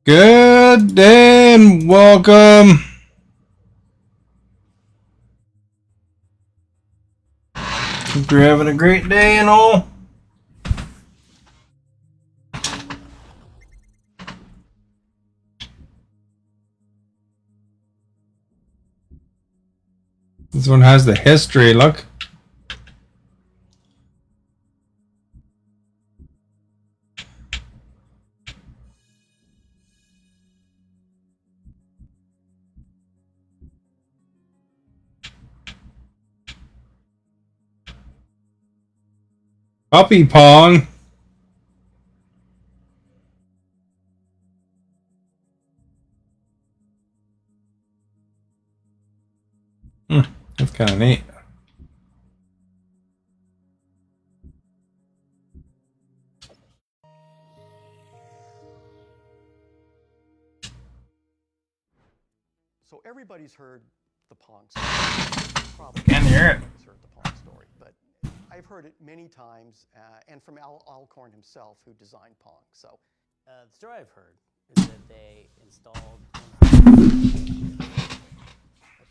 Good day and welcome. Hope you're having a great day and all. This one has the history, look. Puppy Pong. That's kind of neat. So everybody's heard the Pong story. Probably Can't hear it. everybody's heard the Pong story, but I've heard it many times, and from Al Alcorn himself, who designed Pong. So the story I've heard is that they installed a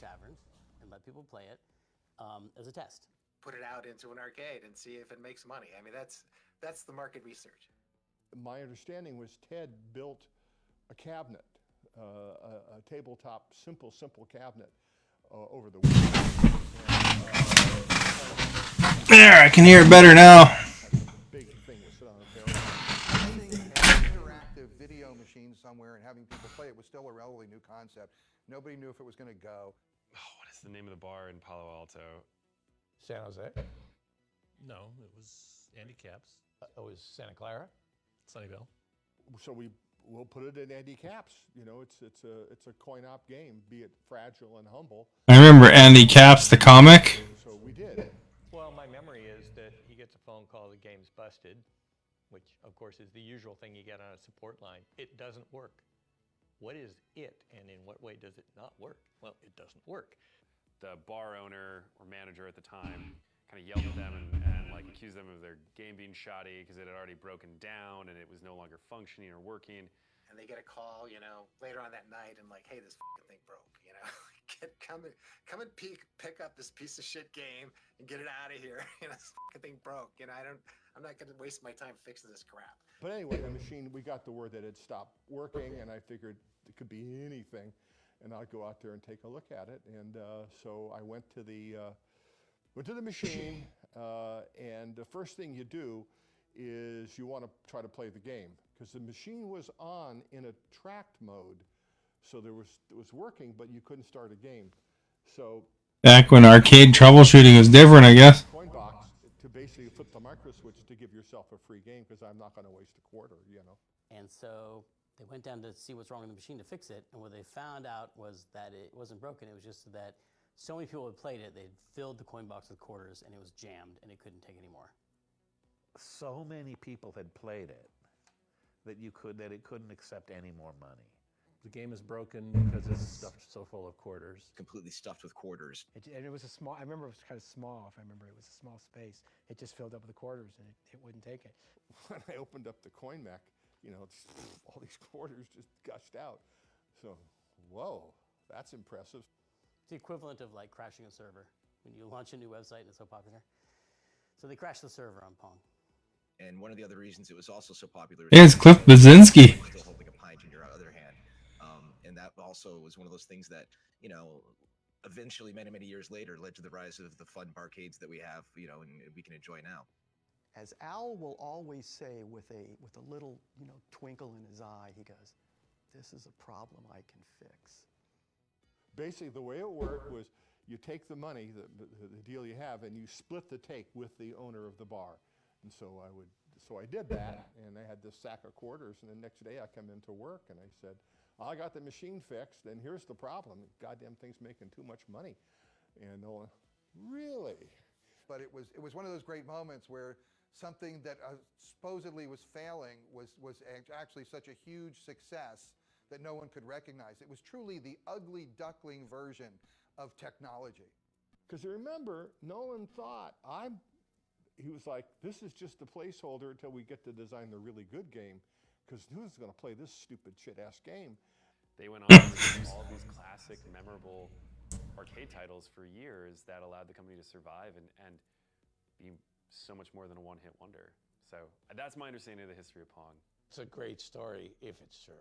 tavern and let people play it as a test. Put it out into an arcade and see if it makes money. I mean, that's the market research. My understanding was Ted built a cabinet, a tabletop, simple cabinet over the weekend. There, I can hear it better now. Big thing was sit on a barrel. Finding an interactive video machine somewhere and having people play it was still a relatively new concept. Nobody knew if it was going to go. Oh, what is the name of the bar in Palo Alto? San Jose? No, it was Andy Caps. It was Santa Clara? Sunnyvale. So we'll put it in Andy Caps. You know, it's a coin-op game, be it fragile and humble. I remember Andy Caps, the comic. So we did. Well, my memory is that he gets a phone call, the game's busted, which, of course, is the usual thing you get on a support line. It doesn't work. What is it, and in what way does it not work? Well, it doesn't work. The bar owner or manager at the time kind of yelled at them and like accused them of their game being shoddy because it had already broken down and it was no longer functioning or working. And they get a call, later on that night and like, hey, this thing broke, come and pick up this piece of shit game and get it out of here. This thing broke. I'm not going to waste my time fixing this crap. But anyway, the machine, we got the word that it stopped working, and I figured it could be anything, and I'd go out there and take a look at it. And so I went to the machine, and the first thing you do is you want to try to play the game, because the machine was on in a tracked mode, so it was working, but you couldn't start a game. So Back when arcade troubleshooting was different, I guess. Coin box to basically flip the micro switch to give yourself a free game, because I'm not going to waste a quarter, And so they went down to see what's wrong with the machine to fix it, and what they found out was that it wasn't broken. It was just that so many people had played it, they'd filled the coin box with quarters, and it was jammed, and it couldn't take any more. So many people had played it that it couldn't accept any more money. The game is broken because it's stuffed so full of quarters. Completely stuffed with quarters. And it was a small, I remember it was kind of small, if I remember. It was a small space. It just filled up with the quarters, and it wouldn't take it. When I opened up the coin mech, all these quarters just gushed out. So, whoa, that's impressive. It's the equivalent of like crashing a server. When you launch a new website and it's so popular. So they crashed the server on Pong. And one of the other reasons it was also so popular It's Cliff Baczynski. Still holding a pint in your other hand. And that also was one of those things that, eventually many years later led to the rise of the fun barcades that we have, and we can enjoy now. as Al will always say with a little, twinkle in his eye, he goes, "This is a problem I can fix." Basically, the way it worked was you take the money, the deal you have, and you split the take with the owner of the bar. And so I did that, and I had this sack of quarters, and the next day I come into work, and I said, I got the machine fixed, and here's the problem. Goddamn thing's making too much money. And they'll, really? But it was one of those great moments where something that supposedly was failing was actually such a huge success that no one could recognize. It was truly the ugly duckling version of technology. Because remember, Nolan thought, he was like, this is just a placeholder until we get to design the really good game. because who's going to play this stupid shit-ass game? They went on to produce all these classic, memorable arcade titles for years that allowed the company to survive and be so much more than a one-hit wonder. So that's my understanding of the history of Pong. It's a great story if it's true.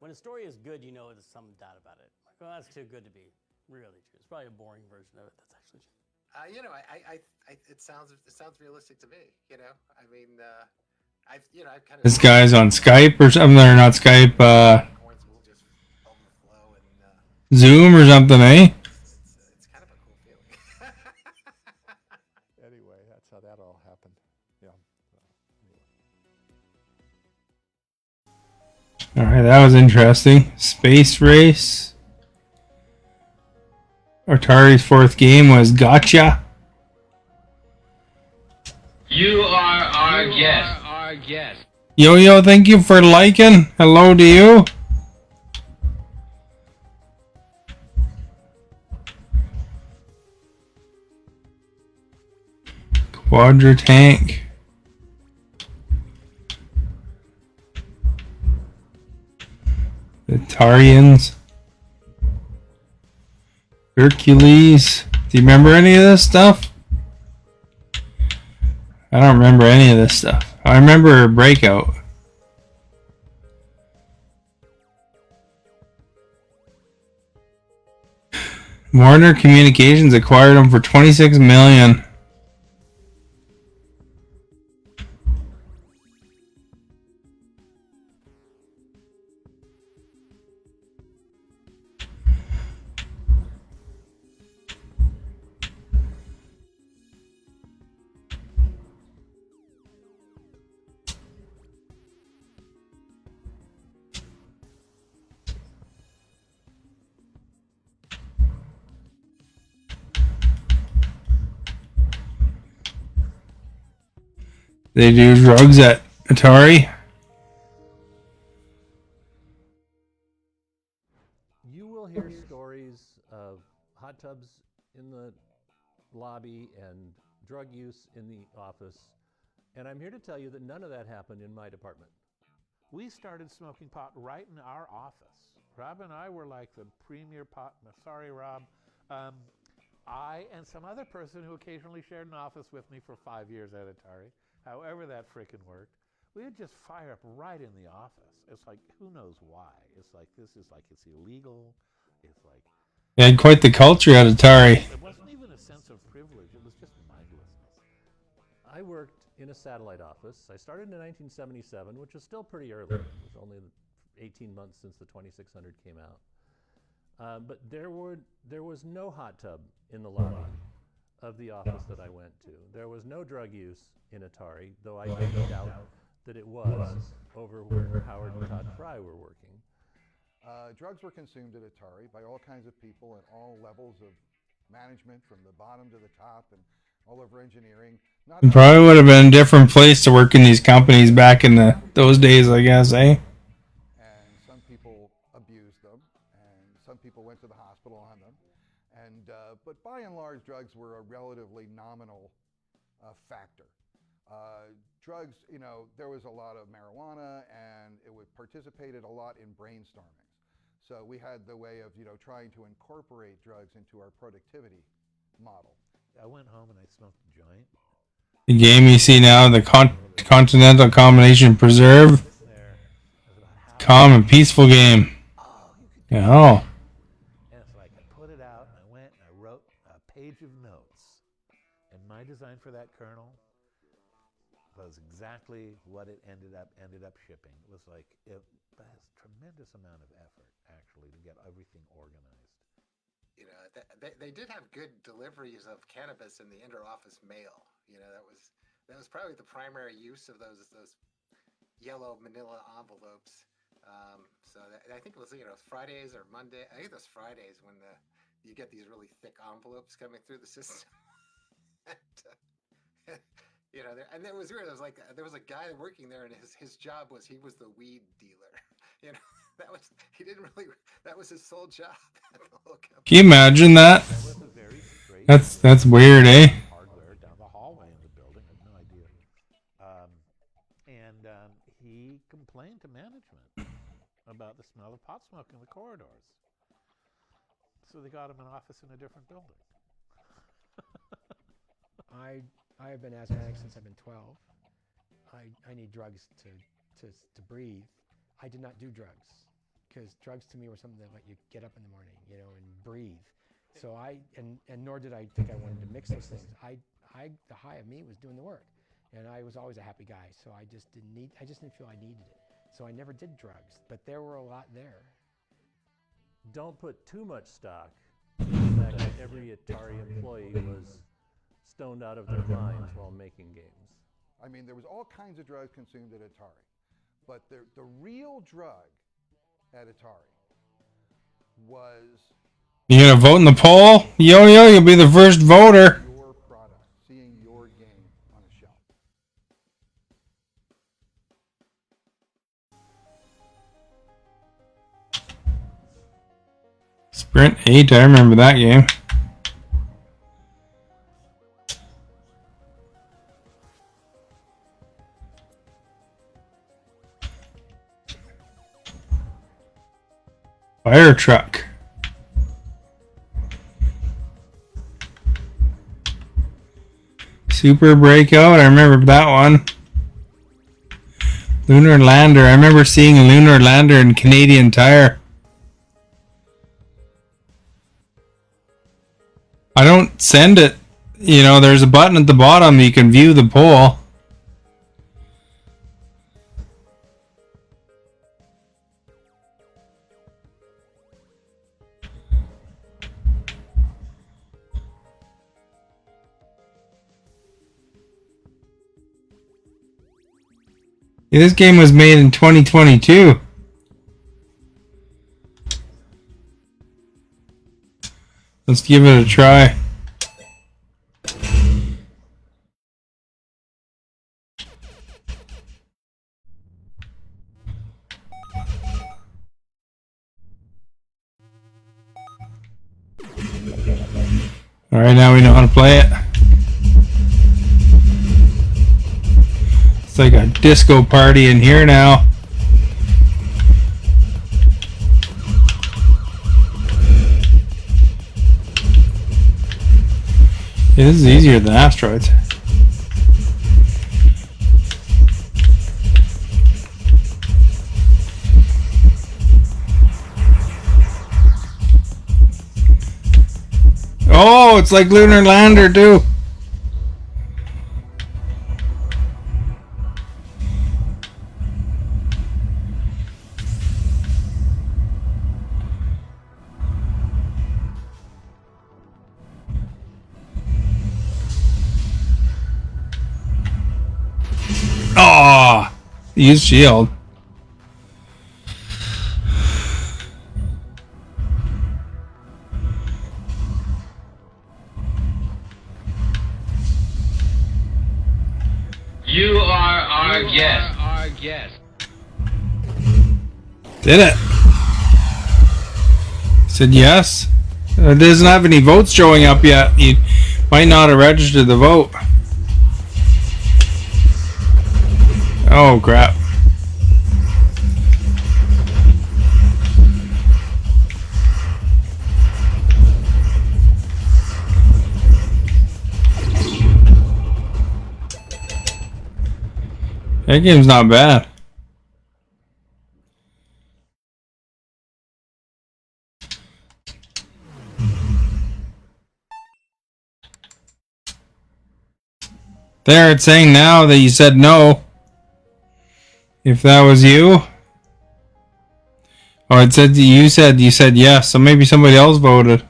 When a story is good, you know there's some doubt about it. Like, well, that's too good to be really true. It's probably a boring version of it that's actually true. You know, it sounds realistic to me. You know, I mean, I've kind of. This guy's on Skype or something, or not Skype, Coins will just overflow and. Zoom or something, eh? It's kind of a cool feeling. Anyway, that's how that all happened. Yeah. Alright, that was interesting. Space Race. Atari's fourth game was Gotcha. You are our guest. Yo, thank you for liking. Hello to you. Quadra Tank. The Tarians. Hercules. Do you remember any of this stuff? I don't remember any of this stuff. I remember Breakout. Warner Communications acquired them for $26 million. They do drugs at Atari. You will hear stories of hot tubs in the lobby and drug use in the office. And I'm here to tell you that none of that happened in my department. We started smoking pot right in our office. Rob and I were like the premier pot. Sorry, Rob. I and some other person who occasionally shared an office with me for 5 years at Atari, however that frickin' worked, we would just fire up right in the office. It's like, who knows why? It's like, this is like, it's illegal. It's like... They had quite the culture at Atari. It wasn't even a sense of privilege. It was just mindlessness. I worked in a satellite office. I started in 1977, which was still pretty early. It was only 18 months since the 2600 came out. But there was no hot tub in the lobby of the office that I went to. There was no drug use in Atari, though I don't doubt that it was over where Howard and Todd Fry were working. Drugs were consumed at Atari by all kinds of people at all levels of management, from the bottom to the top and all over engineering. It probably would have been a different place to work in these companies back in those days, I guess, eh? And some people abused them, and some people went to the hospital on them. And but by and large, drugs were a relatively nominal factor. Drugs, you know, there was a lot of marijuana, and it was participated a lot in brainstorming. So we had the way of, you know, trying to incorporate drugs into our productivity model. I went home and I smoked a joint. The game you see now, the Continental Combination Preserve. Calm and peaceful game. Yeah. And it's like, I put it out, and I went and I wrote a page of notes. And my design for that kernel was exactly what it ended up shipping. It was like, it has a tremendous amount of effort, actually, to get everything organized. You know, they did have good deliveries of cannabis in the inter-office mail. You know, that was probably the primary use of those yellow manila envelopes. So I think it was, you know, Fridays or Monday. I think it was Fridays when you get these really thick envelopes coming through the system. And, you know, and it was weird. There was a guy working there, and his job was he was the weed dealer. You know, that was his sole job at the whole company. Can you imagine that? That's weird, eh? Hardware down the hallway in the building. I have no idea. complained to management about the smell of pot smoke in the corridors. So they got him an office in a different building. I have been asthmatic since I've been 12. I need drugs to breathe. I did not do drugs because drugs to me were something that let you get up in the morning, you know, and breathe. So and nor did I think I wanted to mix those things. The high of me was doing the work, and I was always a happy guy. So I just didn't feel I needed it. So I never did drugs, but there were a lot there. Don't put too much stock in the fact that every Atari employee was stoned out of their minds while making games. I mean, there was all kinds of drugs consumed at Atari, but the real drug at Atari was You gonna vote in the poll? Yo, you'll be the first voter. your product, seeing your game on a shelf. Sprint 8, I remember that game. Fire truck. Super Breakout, I remember that one. Lunar Lander, I remember seeing Lunar Lander in Canadian Tire. I don't send it. You know, there's a button at the bottom you can view the poll. Yeah, this game was made in 2022. Let's give it a try. Alright, now we know how to play it. It's like a disco party in here now. Yeah, this is easier than Asteroids. Oh, it's like Lunar Lander too. Oh, use shield. You are our guest. Did it? Said yes. It doesn't have any votes showing up yet. You might not have registered the vote. Oh crap. That game's not bad. There, it's saying now that you said no. If that was you. Oh, it said you said yes, so maybe somebody else voted.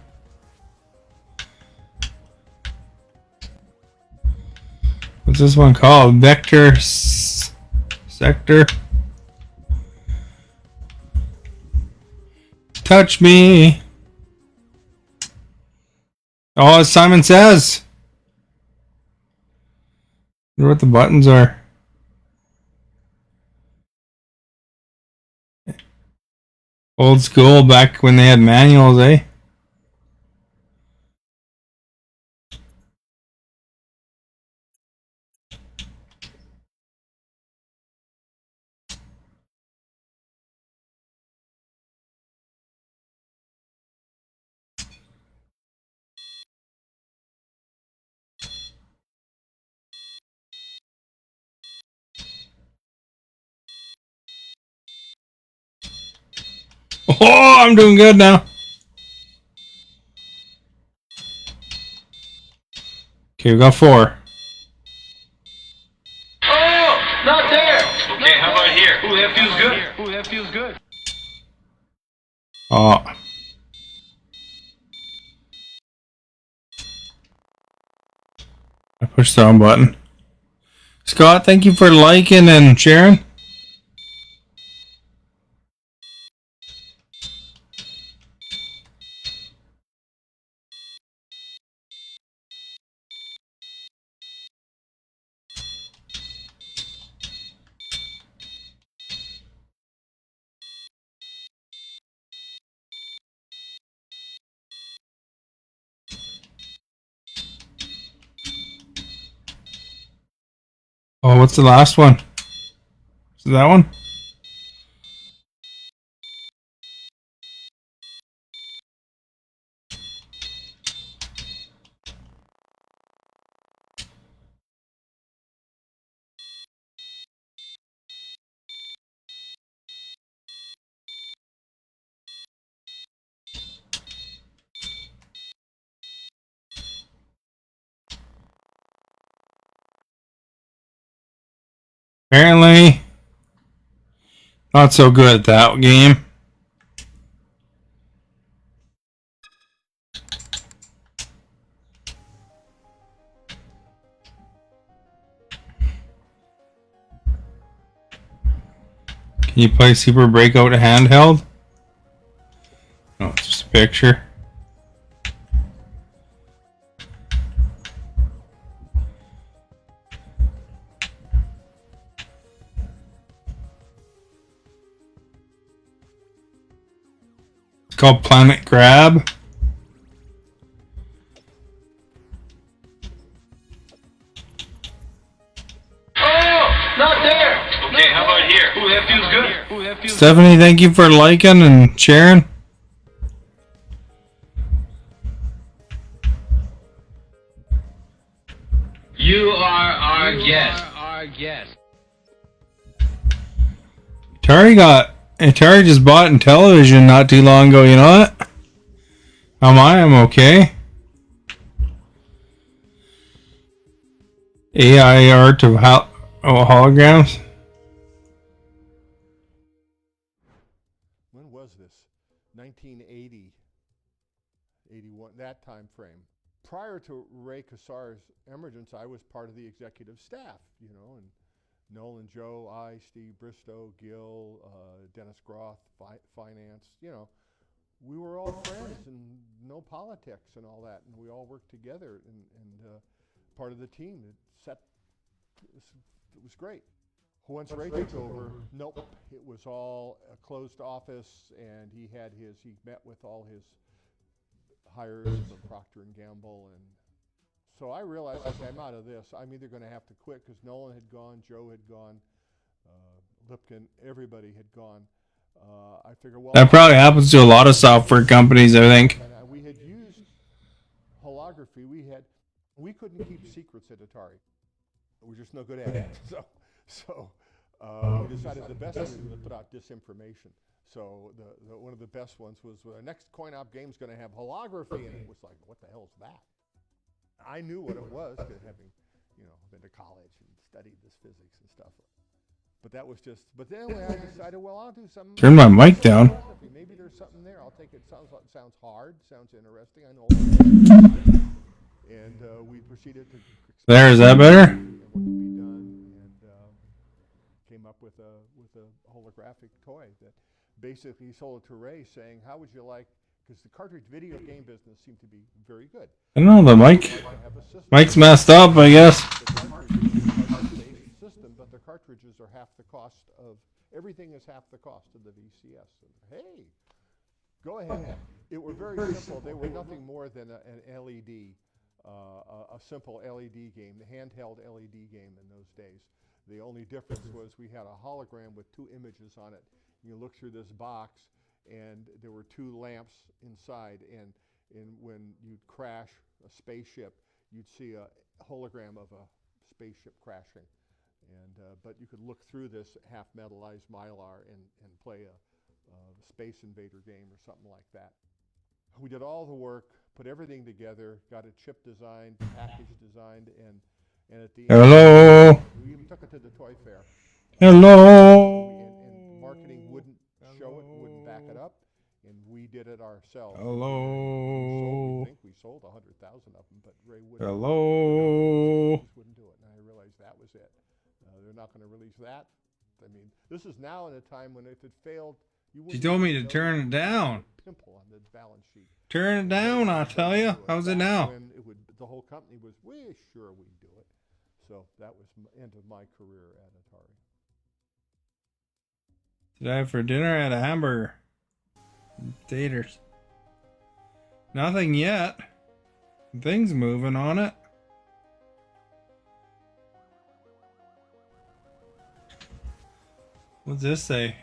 What's this one called? Vector Sector. Touch me. Oh, as Simon says. I wonder what the buttons are. Old school, back when they had manuals, eh? Oh, I'm doing good now. Okay, we got 4. Oh, not there. Okay, how about here? Ooh, that feels good. Ooh, that feels good. Oh. I pushed the wrong button. Scott, thank you for liking and sharing. Oh, what's the last one? Is it that one? Apparently, not so good at that game. Can you play Super Breakout handheld? No, it's just a picture. It's called Planet Grab. Oh, not there. Okay, how about here? Ooh, that feels good. Ooh, that feels Stephanie, thank you for liking and sharing. You are our guest. Our guest. Atari just bought in television not too long ago, you know what? I'm okay. AI art of holograms. When was this? 1980, 81, that time frame. Prior to Ray Kassar's emergence, I was part of the executive staff, you know, and Nolan, Joe, I, Steve Bristow, Gil, Dennis Groth, finance, you know, we were all friends and no politics and all that, and we all worked together and part of the team. It was great. Once Ray took over, nope, it was all a closed office, and he met with all his hires from Procter & Gamble, and so I realized, okay, I'm out of this. I'm either going to have to quit because Nolan had gone, Joe had gone, Lipkin, everybody had gone. I figured, well, That probably happens to a lot of software companies, I think. and we had used holography. We couldn't keep secrets at Atari. We're just no good at it. So we decided the best thing was to put out disinformation. So one of the best ones was the next coin-op game is going to have holography, and it was like, what the hell is that? I knew what it was, having, you know, been to college and studied this physics and stuff. But that was just. But then I decided, well, I'll do something. Turn my mic down. Maybe there's something there. I'll take it. Sounds hard. Sounds interesting. I know. And we proceeded to. There, is that better? And what could be done, and came up with a holographic toy that basically sold it to Ray, saying, "How would you like?" Because the cartridge video game business seemed to be very good. I don't know, the mic's messed up, I guess. System, but the cartridges are half the cost of everything is half the cost of the VCS. And, hey, go ahead. It were very simple. They were nothing more than an LED, a simple LED game, the handheld LED game in those days. The only difference was we had a hologram with 2 images on it. You look through this box, and there were 2 lamps inside, and when you'd crash a spaceship, you'd see a hologram of a spaceship crashing. And but you could look through this half metallized mylar and play Space Invader game or something like that. We did all the work, put everything together, got a chip designed, package designed, and at the end, Hello. we even took it to the toy fair. Hello. And marketing wouldn't show it, wouldn't back it up, and we did it ourselves. Hello. We sold 100,000 of them, but Ray wouldn't. Hello. Just wouldn't do it, and I realized that was it. They're not going to release that. I mean, this is now in a time when if it failed, you wouldn't. She told me even to know turn there it was down. a pimple on the balance sheet. Turn it down, I'll tell you. How's it now? When it would, the whole company was, we're sure we'd do it. So that was the end of my career at Atari. Today for dinner, I had a hamburger. Taters. Nothing yet. Things moving on it. What's this say?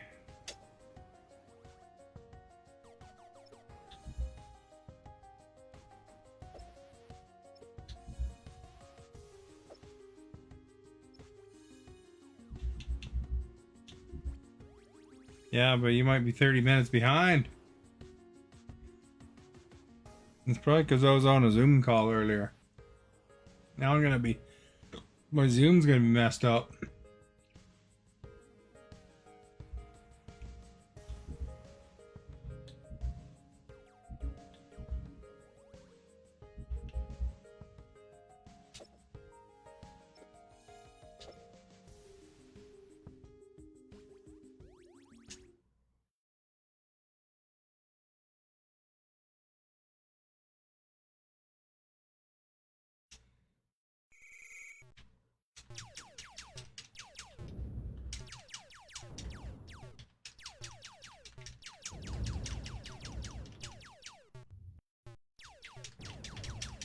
Yeah, but you might be 30 minutes behind. It's probably because I was on a Zoom call earlier. Now I'm gonna be... My Zoom's gonna be messed up.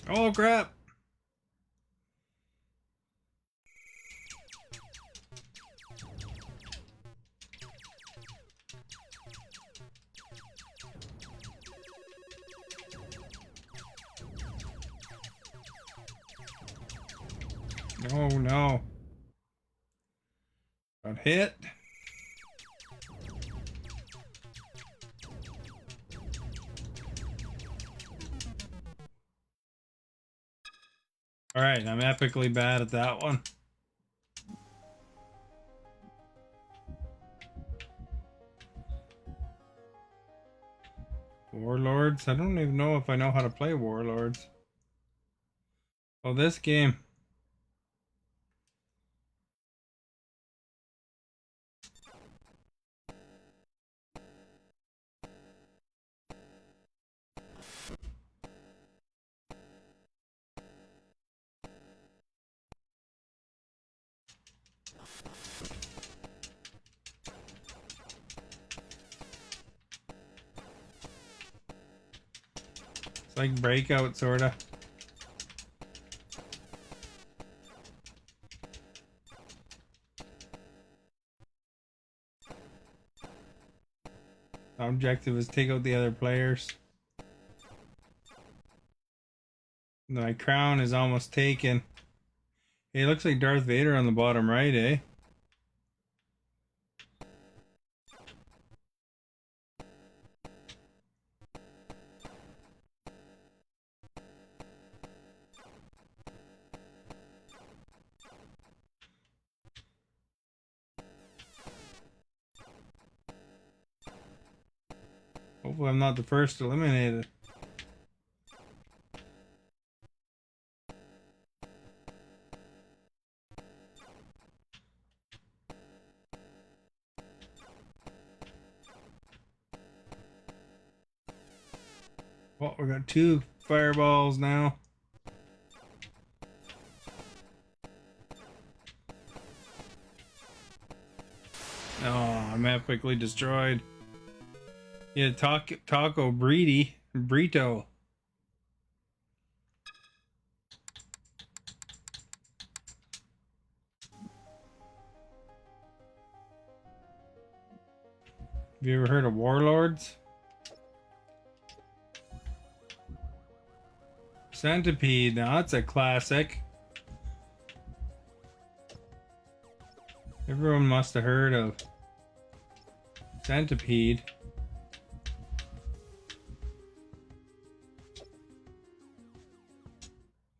Oh crap! Oh no. Got hit. Alright, I'm epically bad at that one. Warlords? I don't even know if I know how to play Warlords. Oh, this game. It's like Breakout, sorta. The objective is take out the other players. My crown is almost taken. Hey, it looks like Darth Vader on the bottom right, eh? Hopefully I'm not the first eliminated. Well, we got 2 fireballs now. Oh, I'm epically destroyed. Yeah, Taco Brito. Have you ever heard of Warlords? Centipede, now that's a classic. Everyone must have heard of Centipede.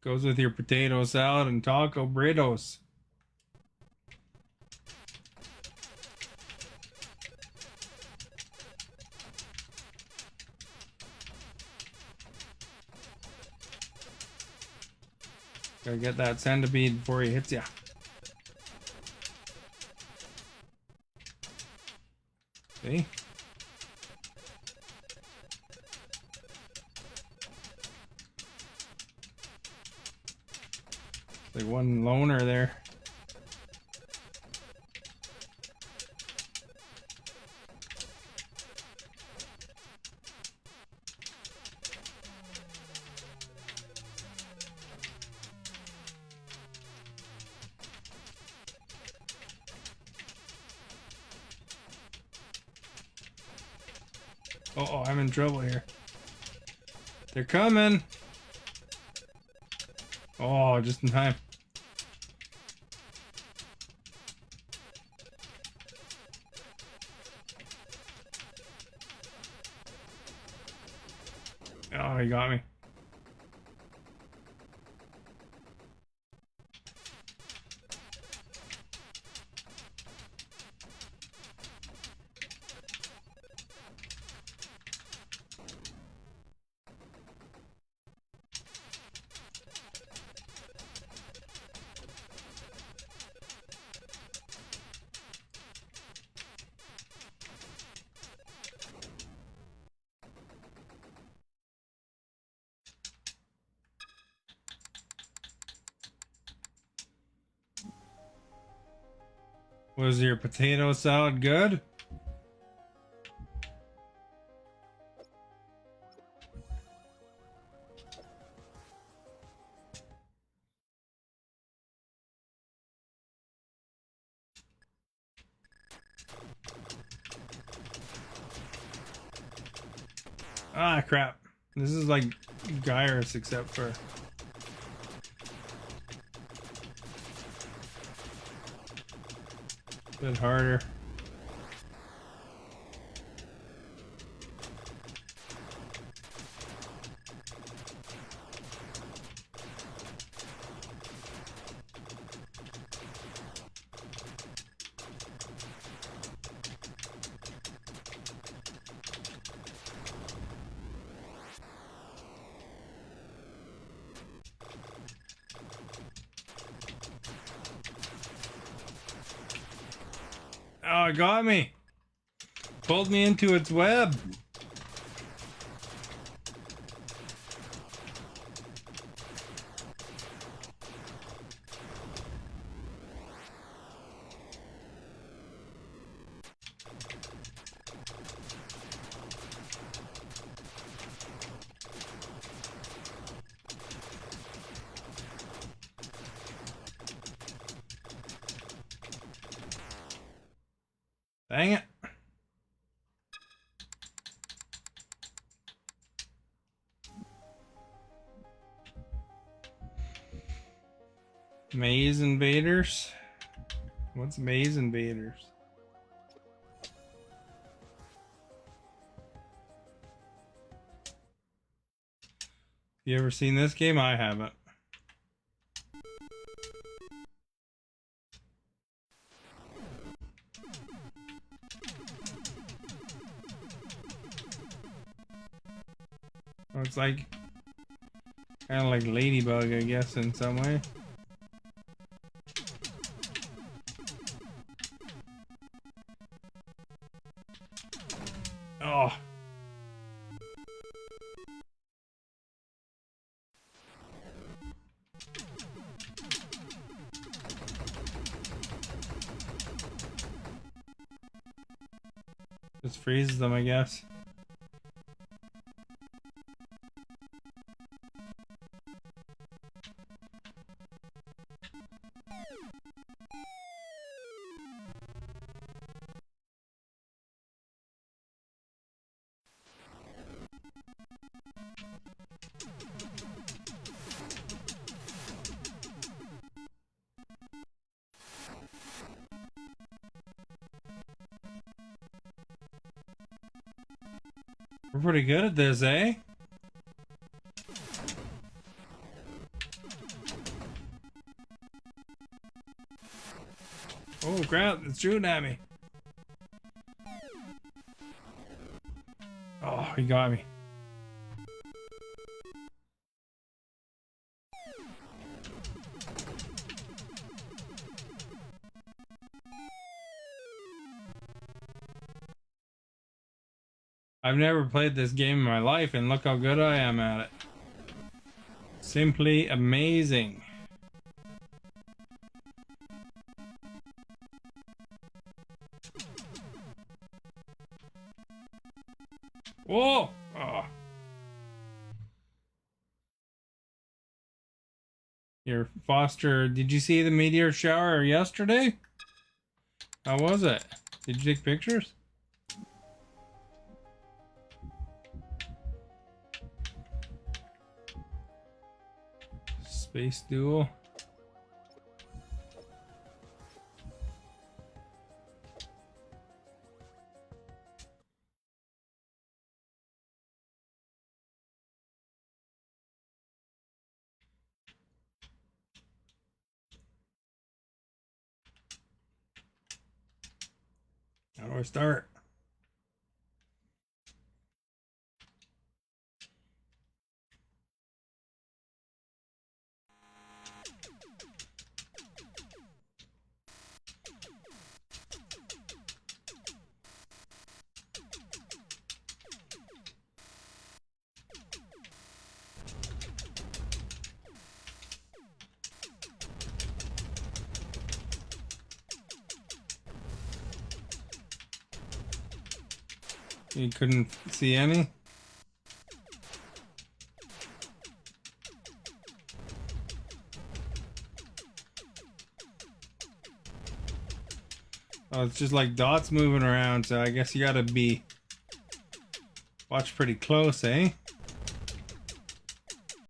Goes with your potato salad and taco burritos. Gotta get that centipede before he hits ya. See? Like one loner there. Uh-oh, I'm in trouble here. They're coming. Oh, just in time. Oh, he got me. Was your potato salad good? Ah, crap. This is like Gyros except for... a bit harder. Oh, it got me. Pulled me into its web. Dang it. Maze invaders? What's maze invaders? You ever seen this game? I haven't. Oh, it's like kind of like Ladybug, I guess, in some way. Oh. Just freezes them, I guess. We're pretty good at this, eh? Oh crap, it's shooting at me. Oh, he got me. I've never played this game in my life, and look how good I am at it. Simply amazing. Whoa! Oh. Here, Foster, did you see the meteor shower yesterday? How was it? Did you take pictures? Space Duel. How do I start? You couldn't see any? Oh, it's just like dots moving around, so I guess you gotta watch pretty close, eh?